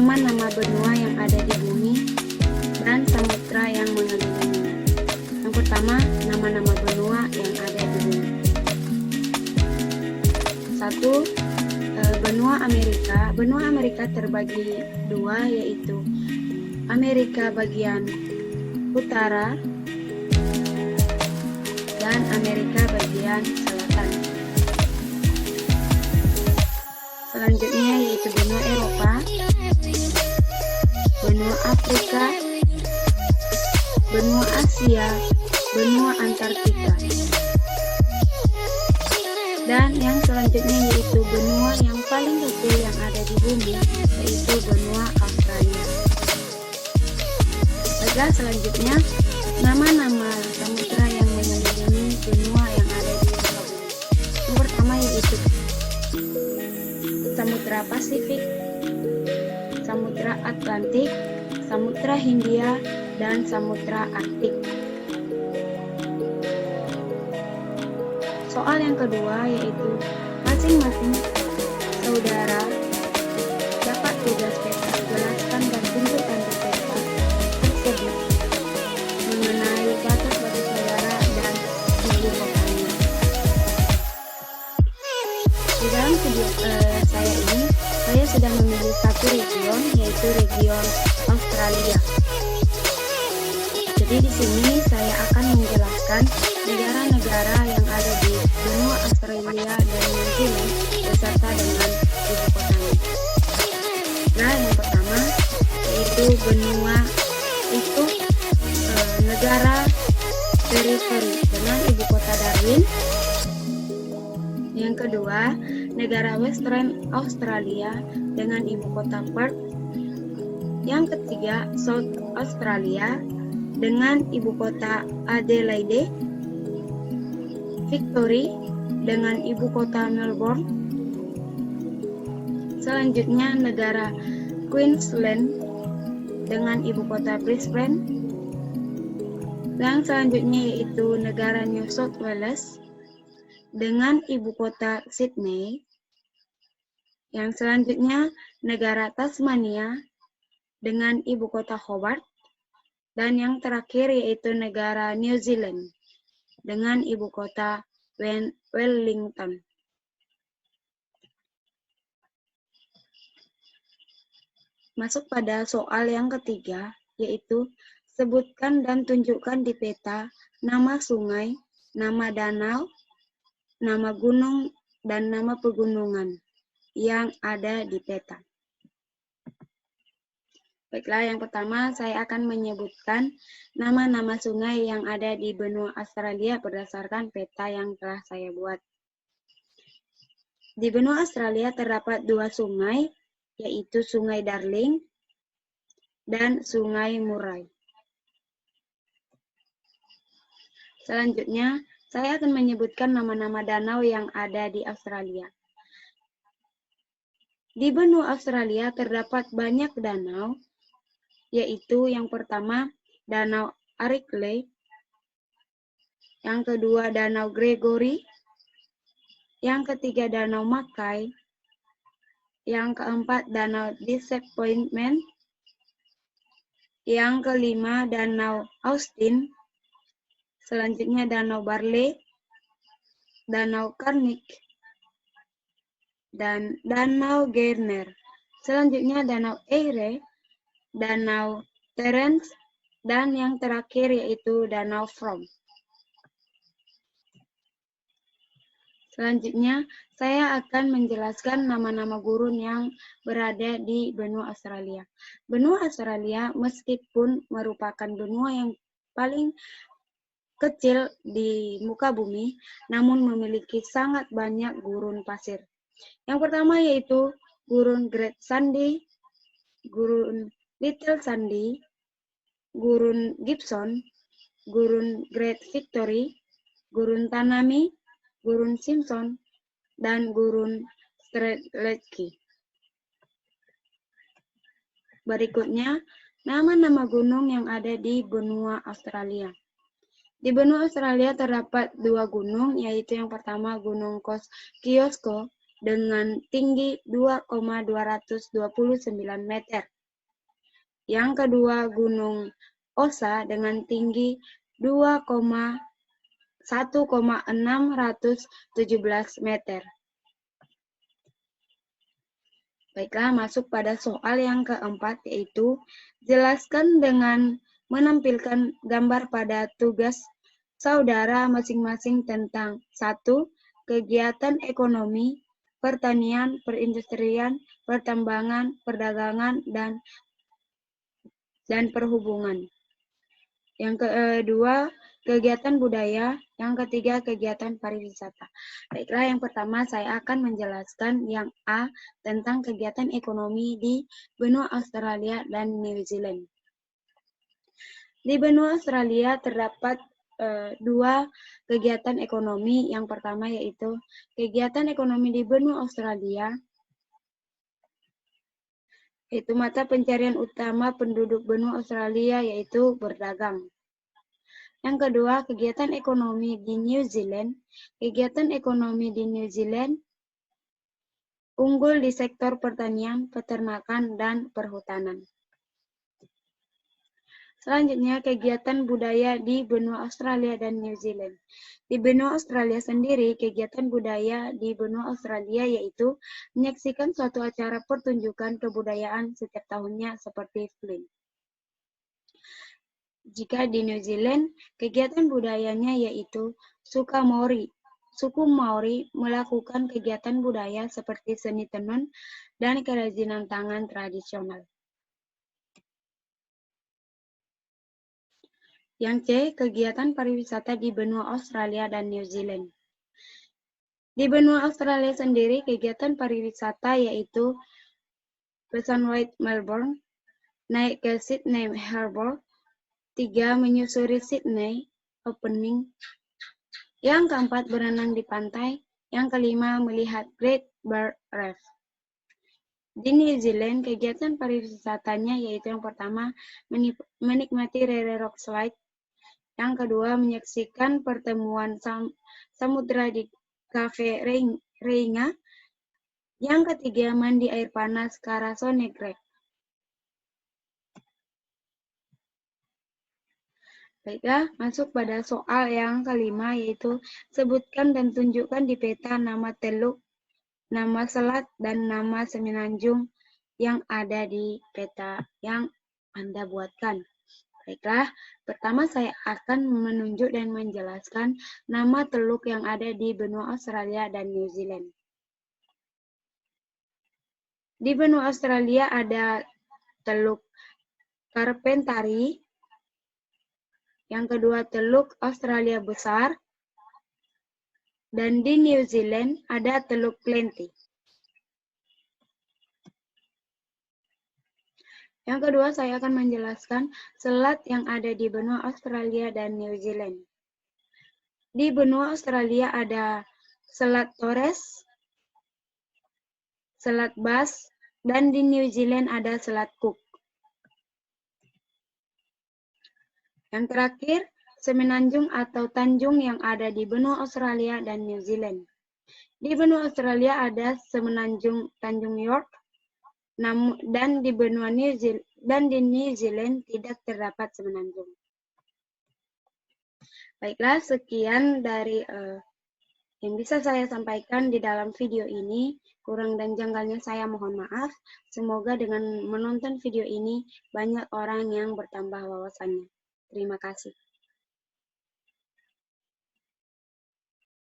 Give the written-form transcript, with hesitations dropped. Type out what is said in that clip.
nama-nama benua yang ada di bumi dan samudra yang mengelilinginya. Yang pertama, nama-nama benua yang ada di bumi. 1. Benua Amerika. Benua Amerika terbagi dua, yaitu Amerika bagian utara dan Amerika bagian selatan. Selanjutnya yaitu benua Eropa, benua Afrika, benua Asia, benua Antartika. Dan yang selanjutnya yaitu benua yang paling kecil yang ada di bumi, yaitu benua Australia. Baiklah, selanjutnya nama-nama samudra yang mengelilingi benua yang ada di muka bumi. Yang pertama yaitu Samudra Pasifik, Samudra Atlantik, Samudra Hindia, dan Samudra Arktik. Soal yang kedua yaitu masing-masing saudara dapat tugas peta jelaskan dan tunjukkan di peta tersebut mengenai batas-batas saudara dan ibu kotanya. Di dalam video saya ini, saya sudah memilih satu region, yaitu region Australia. Jadi di sini saya akan menjelaskan negara-negara yang ada di benua Australia dan New Zealand beserta dengan ibu kotanya. Nah, yang pertama yaitu benua itu negara periferi dengan ibu kota Darwin. Yang kedua, negara Western Australia dengan ibu kota Perth. Yang ketiga, South Australia dengan ibu kota Adelaide. Victoria dengan ibu kota Melbourne. Selanjutnya negara Queensland dengan ibu kota Brisbane. Dan selanjutnya yaitu negara New South Wales dengan ibu kota Sydney. Yang selanjutnya negara Tasmania dengan ibu kota Hobart. Dan yang terakhir yaitu negara New Zealand dengan ibu kota Wellington. Masuk pada soal yang ketiga, yaitu sebutkan dan tunjukkan di peta nama sungai, nama danau, nama gunung, dan nama pegunungan yang ada di peta. Baiklah, yang pertama saya akan menyebutkan nama-nama sungai yang ada di benua Australia berdasarkan peta yang telah saya buat. Di benua Australia terdapat dua sungai, yaitu Sungai Darling dan Sungai Murray. Selanjutnya, saya akan menyebutkan nama-nama danau yang ada di Australia. Di benua Australia terdapat banyak danau, yaitu yang pertama Danau Arikley, yang kedua Danau Gregory, yang ketiga Danau Mackay, yang keempat Danau Disappointment, yang kelima Danau Austin, selanjutnya Danau Barley, Danau Carnick, dan Danau Garner. Selanjutnya Danau Erie, Danau Terence, dan yang terakhir yaitu Danau Frome. Selanjutnya, saya akan menjelaskan nama-nama gurun yang berada di benua Australia. Benua Australia meskipun merupakan benua yang paling kecil di muka bumi, namun memiliki sangat banyak gurun pasir. Yang pertama yaitu Gurun Great Sandy, Gurun Little Sandy, Gurun Gibson, Gurun Great Victory, Gurun Tanami, Gurun Simpson, dan Gurun Strzelecki. Berikutnya, nama-nama gunung yang ada di benua Australia. Di benua Australia terdapat dua gunung, yaitu yang pertama Gunung Kosciuszko dengan tinggi 2,229 meter. Yang kedua, Gunung Osa dengan tinggi 1,617 meter. Baiklah, masuk pada soal yang keempat, yaitu jelaskan dengan menampilkan gambar pada tugas saudara masing-masing tentang 1. Kegiatan ekonomi, pertanian, perindustrian, pertambangan, perdagangan, dan perhubungan. Yang kedua, kegiatan budaya. Yang ketiga, kegiatan pariwisata. Baiklah, yang pertama saya akan menjelaskan yang A tentang kegiatan ekonomi di benua Australia dan New Zealand. Di benua Australia terdapat dua kegiatan ekonomi. Yang pertama yaitu kegiatan ekonomi di benua Australia, yaitu mata pencarian utama penduduk benua Australia yaitu berdagang. Yang kedua, kegiatan ekonomi di New Zealand. Kegiatan ekonomi di New Zealand unggul di sektor pertanian, peternakan, dan perhutanan. Selanjutnya, kegiatan budaya di benua Australia dan New Zealand. Di benua Australia sendiri, kegiatan budaya di benua Australia yaitu menyaksikan suatu acara pertunjukan kebudayaan setiap tahunnya seperti film. Jika di New Zealand, kegiatan budayanya yaitu suku Maori melakukan kegiatan budaya seperti seni tenun dan kerajinan tangan tradisional. Yang C, kegiatan pariwisata di benua Australia dan New Zealand. Di benua Australia sendiri, kegiatan pariwisata yaitu ke Sunwide Melbourne, naik ke Sydney Harbour, 3. Menyusuri Sydney Opening. Yang keempat, berenang di pantai. Yang kelima, melihat Great Barrier Reef. Di New Zealand, kegiatan pariwisatanya yaitu yang pertama, menikmati Rere Rock Slide. Yang kedua, menyaksikan pertemuan samudra di Cafe Reinga. Yang ketiga, mandi air panas Karasone Creek. Baiklah, masuk pada soal yang kelima, yaitu sebutkan dan tunjukkan di peta nama teluk, nama selat, dan nama semenanjung yang ada di peta yang Anda buatkan. Baiklah, pertama saya akan menunjuk dan menjelaskan nama teluk yang ada di benua Australia dan New Zealand. Di benua Australia ada Teluk Carpentari. Yang kedua, Teluk Australia Besar. Dan di New Zealand ada Teluk Plenty. Yang kedua, saya akan menjelaskan selat yang ada di benua Australia dan New Zealand. Di benua Australia ada Selat Torres, Selat Bass, dan di New Zealand ada Selat Cook. Yang terakhir, semenanjung atau tanjung yang ada di benua Australia dan New Zealand. Di benua Australia ada semenanjung Tanjung York, dan di benua New Zealand tidak terdapat semenanjung. Baiklah, sekian dari yang bisa saya sampaikan di dalam video ini. Kurang dan janggalnya saya mohon maaf. Semoga dengan menonton video ini banyak orang yang bertambah wawasannya. Terima kasih.